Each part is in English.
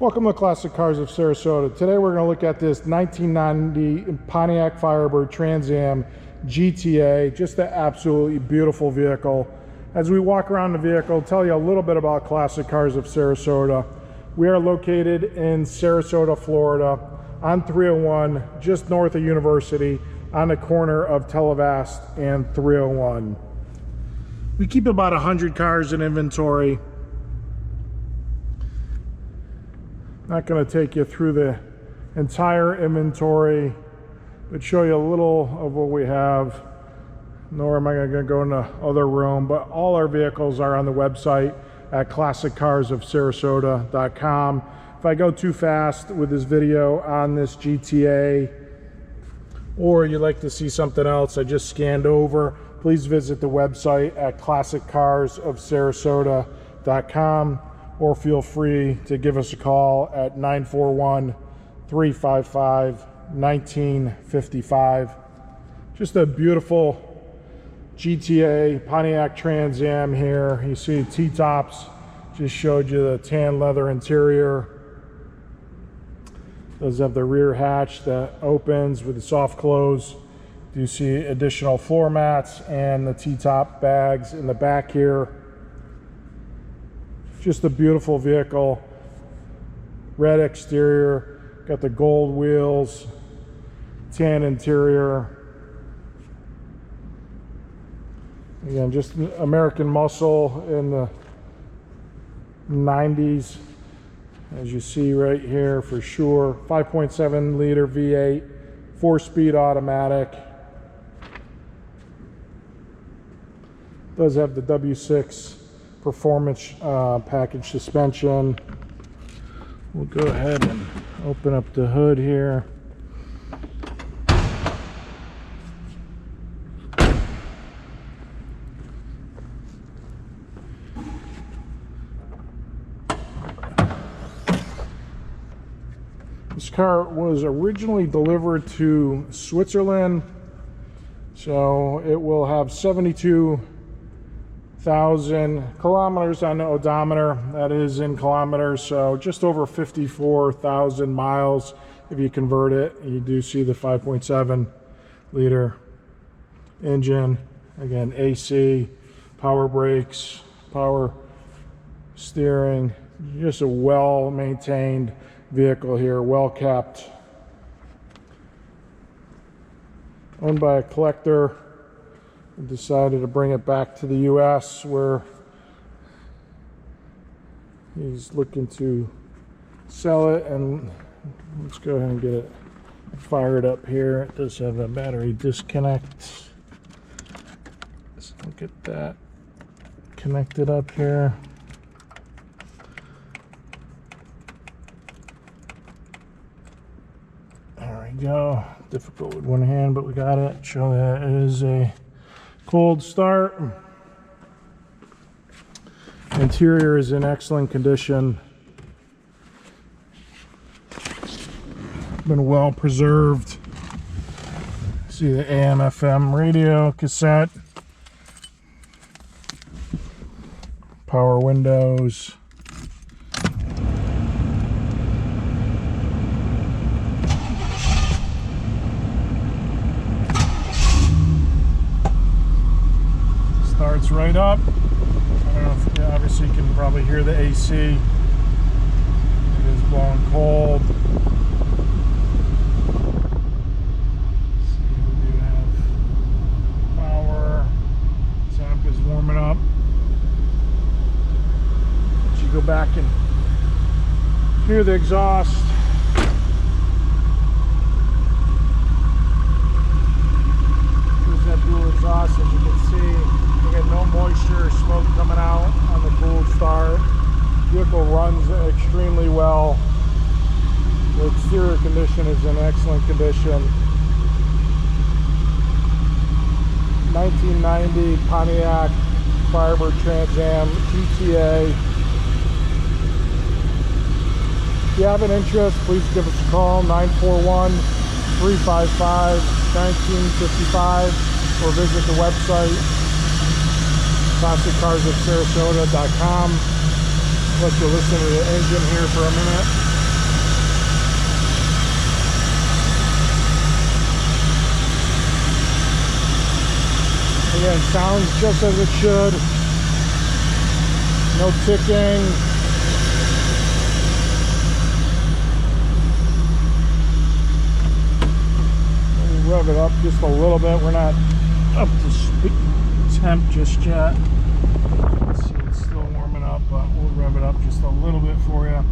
Welcome to Classic Cars of Sarasota. Today we're going to look at this 1990 Pontiac Firebird Trans Am GTA. Just an absolutely beautiful vehicle. As we walk around the vehicle, I'll tell you a little bit about Classic Cars of Sarasota. We are located in Sarasota, Florida, on 301, just north of University, on the corner of Televast and 301. We keep about 100 cars in inventory. Not going to take you through the entire inventory, but show you a little of what we have. Nor am I going to go in the other room, but all our vehicles are on the website at classiccarsofsarasota.com. If I go too fast with this video on this GTA, or you'd like to see something else I just scanned over, please visit the website at classiccarsofsarasota.com. or feel free to give us a call at 941-355-1955. Just a beautiful GTA Pontiac Trans Am here. You see T-tops, just showed you the tan leather interior. Does have the rear hatch that opens with the soft close. You see additional floor mats and the T-top bags in the back here. Just a beautiful vehicle. Red exterior, got the gold wheels, tan interior. Again, just American muscle in the 90s, as you see right here for sure. 5.7 liter V8, 4-speed automatic. Does have the W6 Performance Package suspension. We'll go ahead and open up the hood here. This car was originally delivered to Switzerland, so it will have 72,000 kilometers on the odometer. That is in kilometers, so just over 54,000 miles if you convert it. You do see the 5.7 liter engine. Again, AC, power brakes, power steering. Just a well-maintained vehicle here, well kept. Owned by a collector. Decided to bring it back to the US, where he's looking to sell it. And let's go ahead and get it fired up here. It does have a battery disconnect. Let's look at that. Connected up here. There we go. Difficult with one hand, but we got it. Show that it is a cold start. Interior is in excellent condition. Been well preserved. See the AM/FM radio, cassette, power windows. Starts right up. I don't know if obviously you can probably hear the AC. It is blowing cold. See, we do have power. Temp is warming up. As you go back and hear the exhaust. There's that dual exhaust, as you can see. Get no moisture or smoke coming out on the cool start. Vehicle runs extremely well. The exterior condition is in excellent condition. 1990 Pontiac Firebird Trans Am GTA. If you have an interest, please give us a call, 941-355-1955, or visit the website classiccarsofsarasota.com. Let you listen to the engine here for a minute. Again, sounds just as it should. No ticking. We'll rev it up just a little bit. We're not up to temp just yet. Let's see, it's still warming up, but we'll rev it up just a little bit for you.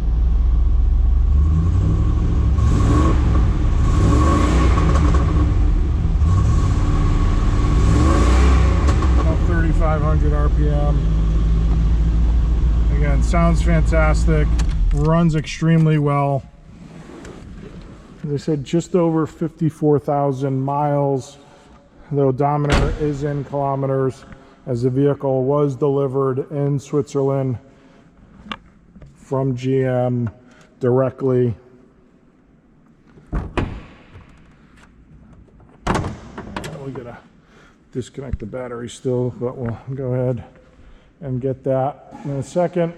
3,500 RPM. Again, sounds fantastic, runs extremely well. As I said, just over 54,000 miles. The odometer is in kilometers, as the vehicle was delivered in Switzerland from GM directly. We gotta disconnect the battery still, but we'll go ahead and get that in a second.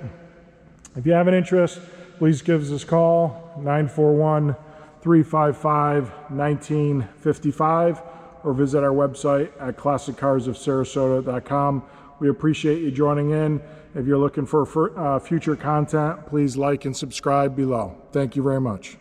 If you have an interest, please give us a call, 941-355-1955, or visit our website at classiccarsofsarasota.com. We appreciate you joining in. If you're looking for future content, please like and subscribe below. Thank you very much.